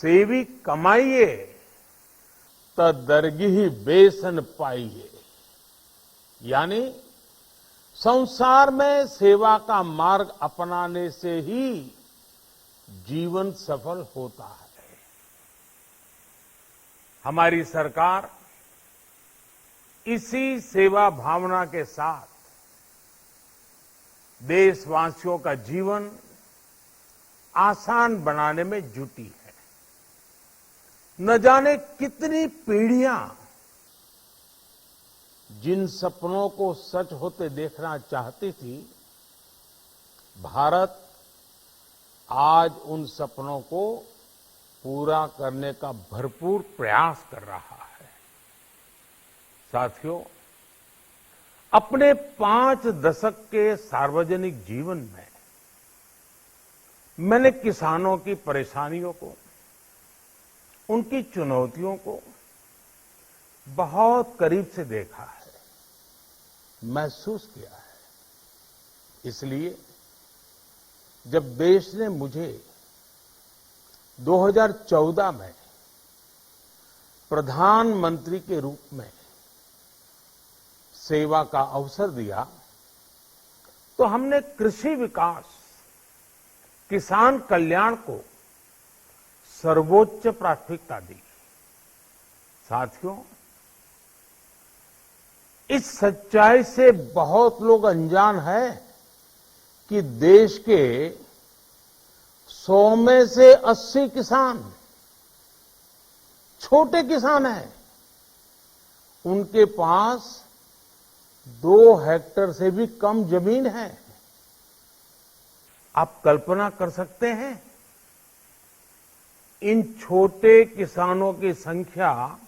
सेवी कमाइए त दरगिही बेसन पाइए। यानी संसार में सेवा का मार्ग अपनाने से ही जीवन सफल होता है। हमारी सरकार इसी सेवा भावना के साथ देशवासियों का जीवन आसान बनाने में जुटी है। न जाने कितनी पीढ़ियां जिन सपनों को सच होते देखना चाहती थी, भारत आज उन सपनों को पूरा करने का भरपूर प्रयास कर रहा है। साथियों, अपने 5 दशक के सार्वजनिक जीवन में मैंने किसानों की परेशानियों को, उनकी चुनौतियों को बहुत करीब से देखा है, महसूस किया है। इसलिए जब देश ने मुझे 2014 में प्रधानमंत्री के रूप में सेवा का अवसर दिया, तो हमने कृषि विकास, किसान कल्याण को सर्वोच्च प्राथमिकता दी। साथियों, इस सच्चाई से बहुत लोग अनजान हैं कि देश के 100 में से 80 किसान छोटे किसान हैं। उनके पास 2 हेक्टेयर से भी कम जमीन है। आप कल्पना कर सकते हैं, इन छोटे किसानों की संख्या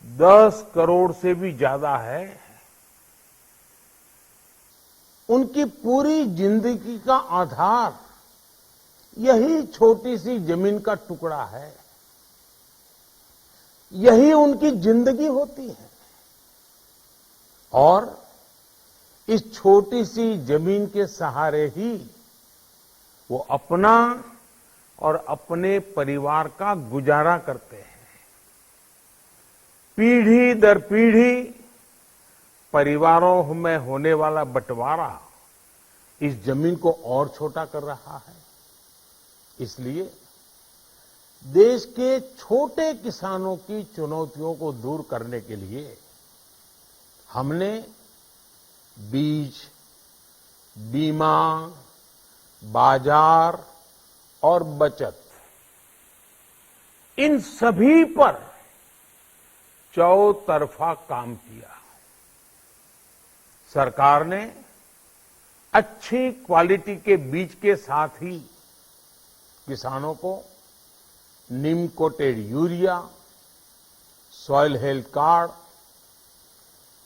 10 करोड़ से भी ज्यादा है। उनकी पूरी जिंदगी का आधार यही छोटी सी जमीन का टुकड़ा है। यही उनकी जिंदगी होती है। और इस छोटी सी जमीन के सहारे ही वो अपना और अपने परिवार का गुजारा करते हैं। पीढ़ी दर पीढ़ी परिवारों में होने वाला बंटवारा इस जमीन को और छोटा कर रहा है। इसलिए देश के छोटे किसानों की चुनौतियों को दूर करने के लिए हमने बीज, बीमा, बाजार और बचत, इन सभी पर चौतरफा काम किया। सरकार ने अच्छी क्वालिटी के बीज के साथ ही किसानों को नीम coated urea, soil health card,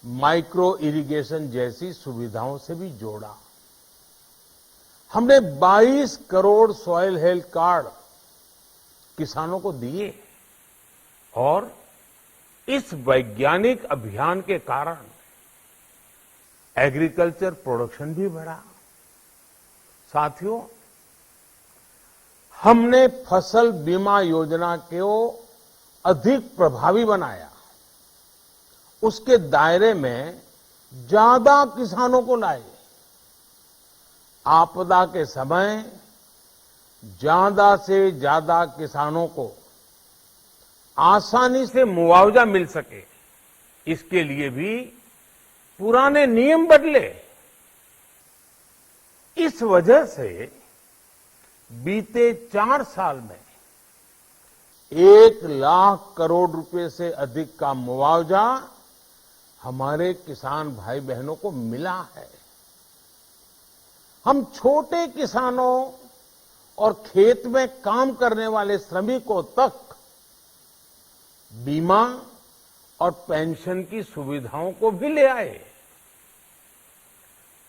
micro irrigation जैसी सुविधाओं से भी जोड़ा। हमने 22 करोड़ सॉइल हेल्थ कार्ड किसानों को दिए और इस वैज्ञानिक अभियान के कारण एग्रीकल्चर प्रोडक्शन भी बढ़ा। साथियों, हमने फसल बीमा योजना को अधिक प्रभावी बनाया। उसके दायरे में ज्यादा किसानों को लाए। आपदा के समय ज्यादा से ज्यादा किसानों को आसानी से मुआवजा मिल सके, इसके लिए भी पुराने नियम बदले। इस वजह से बीते 4 साल में 1 लाख करोड़ रुपए से अधिक का मुआवजा हमारे किसान भाई बहनों को मिला है। हम छोटे किसानों और खेत में काम करने वाले श्रमिकों तक बीमा और पेंशन की सुविधाओं को भी ले आए।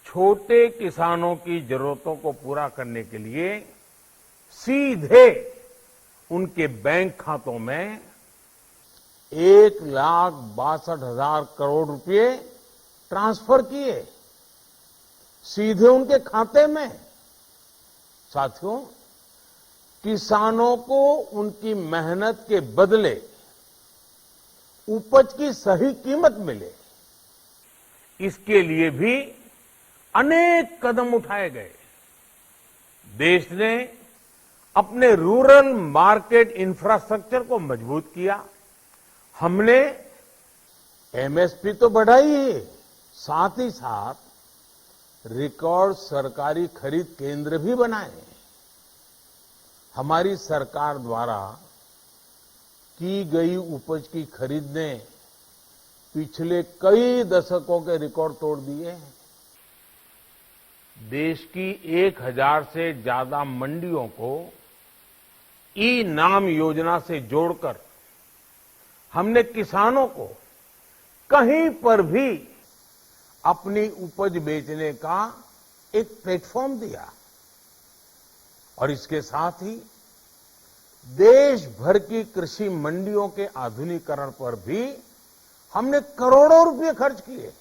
छोटे किसानों की जरूरतों को पूरा करने के लिए सीधे उनके बैंक खातों में 1,62,000 करोड़ रुपए ट्रांसफर किए, सीधे उनके खाते में। साथियों, किसानों को उनकी मेहनत के बदले उपज की सही कीमत मिले, इसके लिए भी अनेक कदम उठाए गए। देश ने अपने रूरल मार्केट इंफ्रास्ट्रक्चर को मजबूत किया। हमने एमएसपी तो बढ़ाई है, साथ ही साथ रिकॉर्ड सरकारी खरीद केंद्र भी बनाए। हमारी सरकार द्वारा की गई उपज की खरीद ने पिछले कई दशकों के रिकॉर्ड तोड़ दिए हैं। देश की 1000 से ज्यादा मंडियों को ई नाम योजना से जोड़कर हमने किसानों को कहीं पर भी अपनी उपज बेचने का एक प्लेटफॉर्म दिया और इसके साथ ही देश भर की कृषि मंडियों के आधुनिकीकरण पर भी हमने करोड़ों रुपए खर्च किए।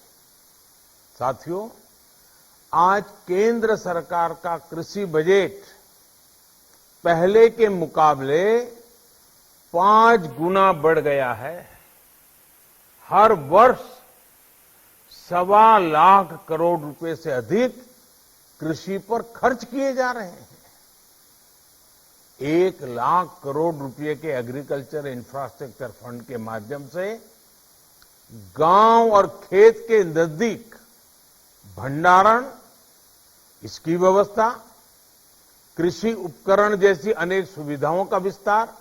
साथियों, आज केंद्र सरकार का कृषि बजट पहले के मुकाबले 5 गुना बढ़ गया है। हर वर्ष 1.25 लाख करोड़ रुपए से अधिक कृषि पर खर्च किए जा रहे हैं। 1 लाख करोड़ रुपए के एग्रीकल्चर इंफ्रास्ट्रक्चर फंड के माध्यम से गांव और खेत के नजदीक भंडारण, इसकी व्यवस्था, कृषि उपकरण जैसी अनेक सुविधाओं का विस्तार,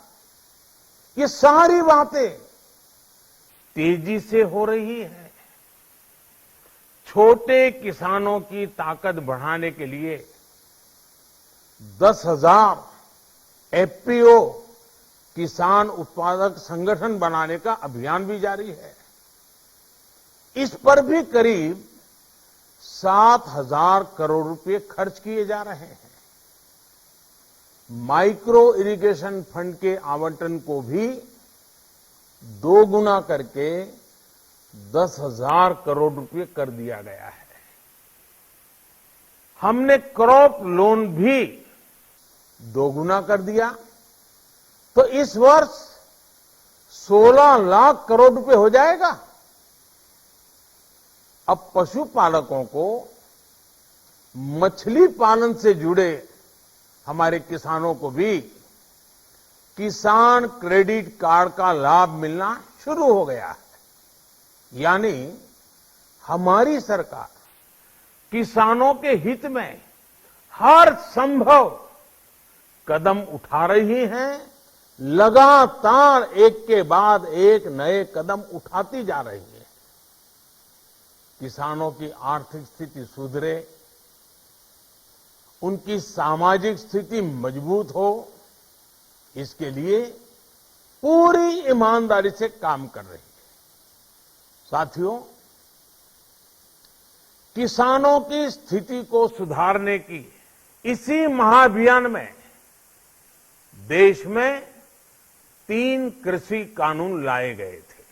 ये सारी बातें तेजी से हो रही है। छोटे किसानों की ताकत बढ़ाने के लिए 10,000 एफपीओ किसान उत्पादक संगठन बनाने का अभियान भी जारी है। इस पर भी करीब 7,000 करोड़ रुपए खर्च किए जा रहे हैं। माइक्रो इरिगेशन फंड के आवंटन को भी 2 गुना करके 10,000 करोड़ रुपए कर दिया गया है। हमने क्रॉप लोन भी 2 गुना कर दिया, तो इस वर्ष 16 लाख करोड़ रुपए हो जाएगा। अब पशुपालकों को मछली पालन से जुड़े हमारे किसानों को भी किसान क्रेडिट कार्ड का लाभ मिलना शुरू हो गया है। यानी हमारी सरकार किसानों के हित में हर संभव कदम उठा रही है, लगातार एक के बाद एक नए कदम उठाती जा रही है। किसानों की आर्थिक स्थिति सुधरे, उनकी सामाजिक स्थिति मजबूत हो, इसके लिए पूरी ईमानदारी से काम कर रही है। साथियों, किसानों की स्थिति को सुधारने की इसी महाअभियान में देश में 3 कृषि कानून लाए गए थे।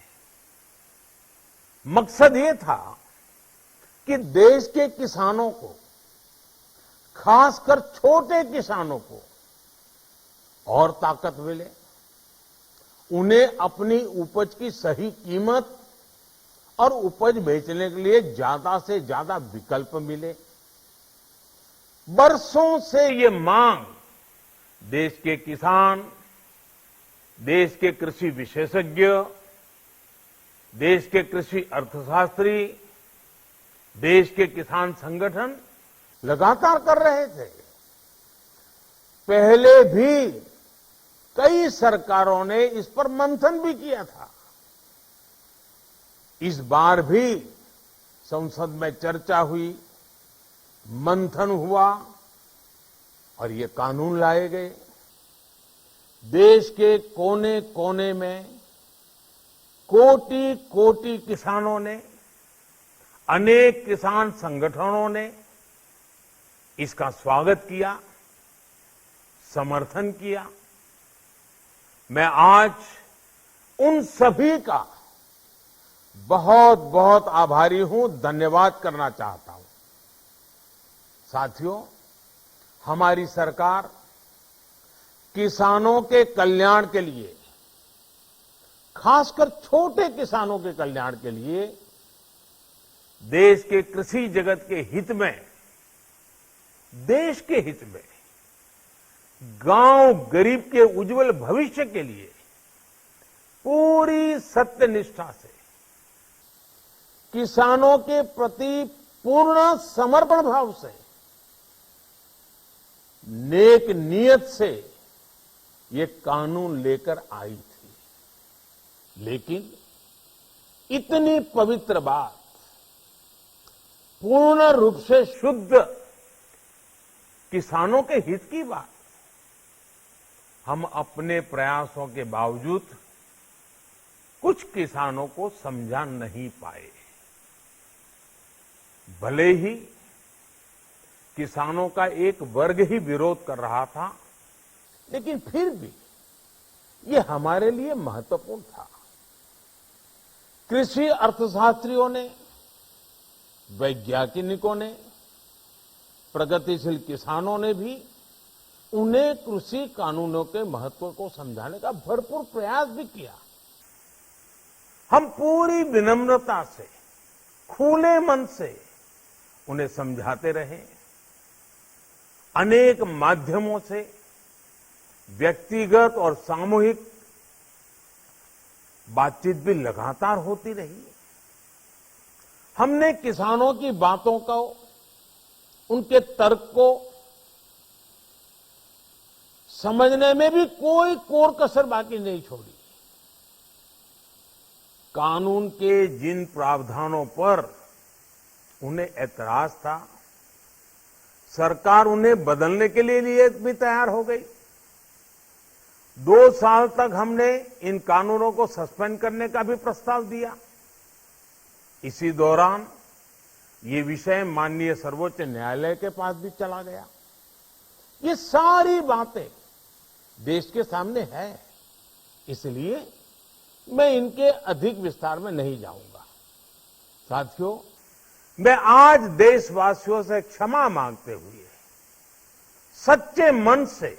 मकसद ये था कि देश के किसानों को, खासकर छोटे किसानों को और ताकत मिले, उन्हें अपनी उपज की सही कीमत और उपज बेचने के लिए ज्यादा से ज्यादा विकल्प मिले। बरसों से ये मांग देश के किसान, देश के कृषि विशेषज्ञ, देश के कृषि अर्थशास्त्री, देश के किसान संगठन लगातार कर रहे थे। पहले भी कई सरकारों ने इस पर मंथन भी किया था। इस बार भी संसद में चर्चा हुई, मंथन हुआ और ये कानून लाए गए। देश के कोने कोने में कोटि कोटि किसानों ने, अनेक किसान संगठनों ने इसका स्वागत किया, समर्थन किया। मैं आज उन सभी का बहुत बहुत आभारी हूं, धन्यवाद करना चाहता हूं। साथियों, हमारी सरकार किसानों के कल्याण के लिए, खासकर छोटे किसानों के कल्याण के लिए, देश के कृषि जगत के हित में, देश के हित में, गांव गरीब के उज्जवल भविष्य के लिए पूरी सत्यनिष्ठा से, किसानों के प्रति पूर्ण समर्पण भाव से, नेक नियत से ये कानून लेकर आई थी। लेकिन इतनी पवित्र बात, पूर्ण रूप से शुद्ध किसानों के हित की बात, हम अपने प्रयासों के बावजूद कुछ किसानों को समझा नहीं पाए। भले ही किसानों का एक वर्ग ही विरोध कर रहा था, लेकिन फिर भी ये हमारे लिए महत्वपूर्ण था। कृषि अर्थशास्त्रियों ने, वैज्ञानिकों ने, प्रगतिशील किसानों ने भी उन्हें कृषि कानूनों के महत्व को समझाने का भरपूर प्रयास भी किया। हम पूरी विनम्रता से, खुले मन से उन्हें समझाते रहे। अनेक माध्यमों से व्यक्तिगत और सामूहिक बातचीत भी लगातार होती रही। हमने किसानों की बातों को, उनके तर्क को समझने में भी कोई कोर कसर बाकी नहीं छोड़ी। कानून के जिन प्रावधानों पर उन्हें ऐतराज था, सरकार उन्हें बदलने के लिए भी तैयार हो गई। 2 साल तक हमने इन कानूनों को सस्पेंड करने का भी प्रस्ताव दिया। इसी दौरान ये विषय माननीय सर्वोच्च न्यायालय के पास भी चला गया। ये सारी बातें देश के सामने है, इसलिए मैं इनके अधिक विस्तार में नहीं जाऊंगा। साथियों, मैं आज देशवासियों से क्षमा मांगते हुए सच्चे मन से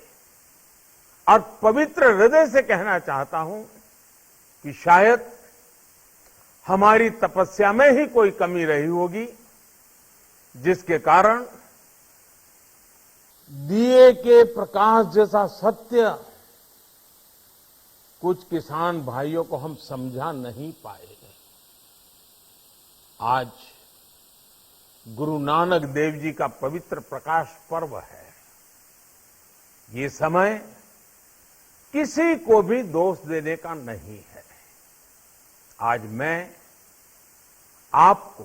और पवित्र हृदय से कहना चाहता हूं कि शायद हमारी तपस्या में ही कोई कमी रही होगी, जिसके कारण दिए के प्रकाश जैसा सत्य कुछ किसान भाइयों को हम समझा नहीं पाए। आज गुरु नानक देव जी का पवित्र प्रकाश पर्व है। ये समय किसी को भी दोष देने का नहीं है। आज मैं आपको,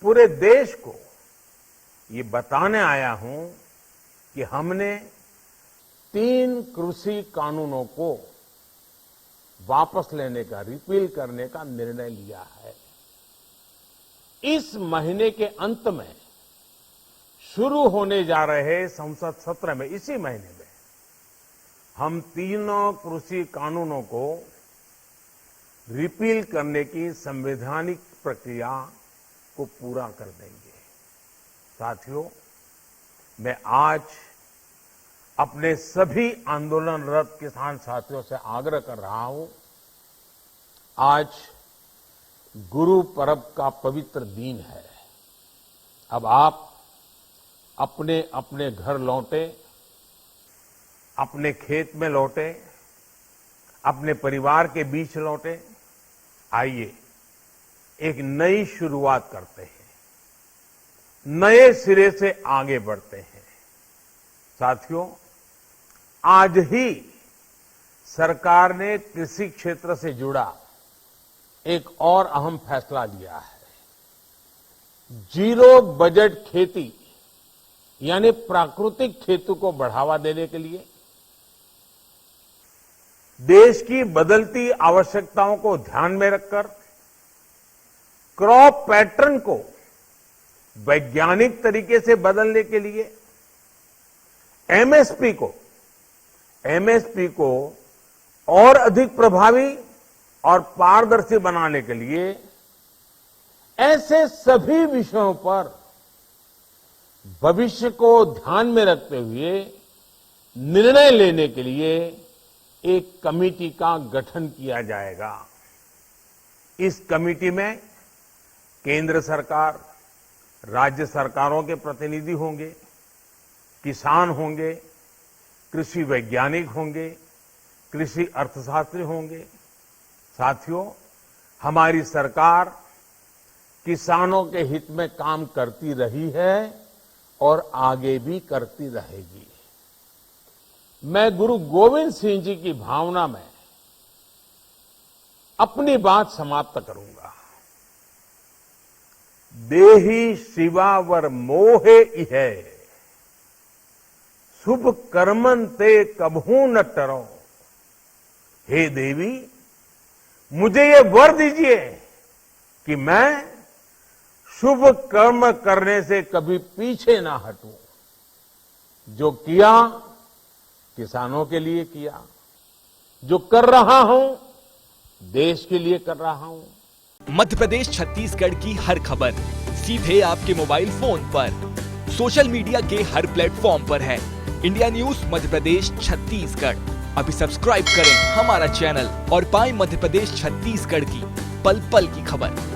पूरे देश को ये बताने आया हूं कि हमने 3 कृषि कानूनों को वापस लेने का, रिपील करने का निर्णय लिया है। इस महीने के अंत में शुरू होने जा रहे संसद सत्र में, इसी महीने में, हम 3 कृषि कानूनों को रिपील करने की संवैधानिक प्रक्रिया को पूरा कर देंगे। साथियों, मैं आज अपने सभी आंदोलनरत किसान साथियों से आग्रह कर रहा हूं। आज गुरु पर्व का पवित्र दिन है। अब आप अपने अपने घर लौटे, अपने खेत में लौटे, अपने परिवार के बीच लौटे। आइए एक नई शुरुआत करते हैं, नए सिरे से आगे बढ़ते हैं। साथियों, आज ही सरकार ने कृषि क्षेत्र से जुड़ा एक और अहम फैसला लिया है। 0 बजट खेती यानी प्राकृतिक खेती को बढ़ावा देने के लिए देश की बदलती आवश्यकताओं को ध्यान में रखकर क्रॉप पैटर्न को वैज्ञानिक तरीके से बदलने के लिए एमएसपी को और अधिक प्रभावी और पारदर्शी बनाने के लिए ऐसे सभी विषयों पर भविष्य को ध्यान में रखते हुए निर्णय लेने के लिए एक कमेटी का गठन किया जाएगा। इस कमेटी में केंद्र सरकार, राज्य सरकारों के प्रतिनिधि होंगे, किसान होंगे, कृषि वैज्ञानिक होंगे, कृषि अर्थशास्त्री होंगे। साथियों, हमारी सरकार किसानों के हित में काम करती रही है और आगे भी करती रहेगी। मैं गुरु गोविंद सिंह जी की भावना में अपनी बात समाप्त करूंगा। देहि शिवावर मोहे इहे, शुभ कर्मन ते कबहू न टरो। हे देवी, मुझे ये वर दीजिए कि मैं शुभ कर्म करने से कभी पीछे ना हटूं। जो किया किसानों के लिए किया, जो कर रहा हूं देश के लिए कर रहा हूं। मध्य प्रदेश छत्तीसगढ़ की हर खबर सीधे आपके मोबाइल फोन पर, सोशल मीडिया के हर प्लेटफॉर्म पर है। इंडिया न्यूज मध्य प्रदेश छत्तीसगढ़, अभी सब्सक्राइब करें हमारा चैनल और पाएं मध्य प्रदेश छत्तीसगढ़ की पल पल की खबर।